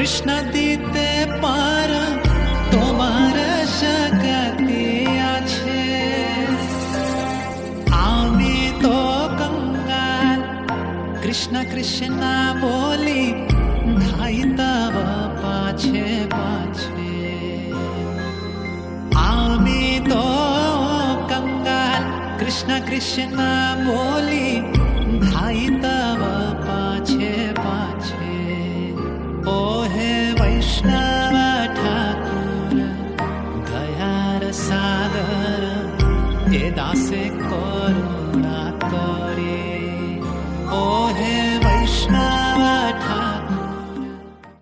কৃষ্ণ দিতে পারা তোমার শক্তি আছে। আমি তো কঙ্গাল কৃষ্ণ কৃষ্ণ বলি ধাই তব পাছে পাছে। আমি তো কঙ্গাল কৃষ্ণ কৃষ্ণ বলি ধাই তব পাছে পাছে। ओ हे वैष्णव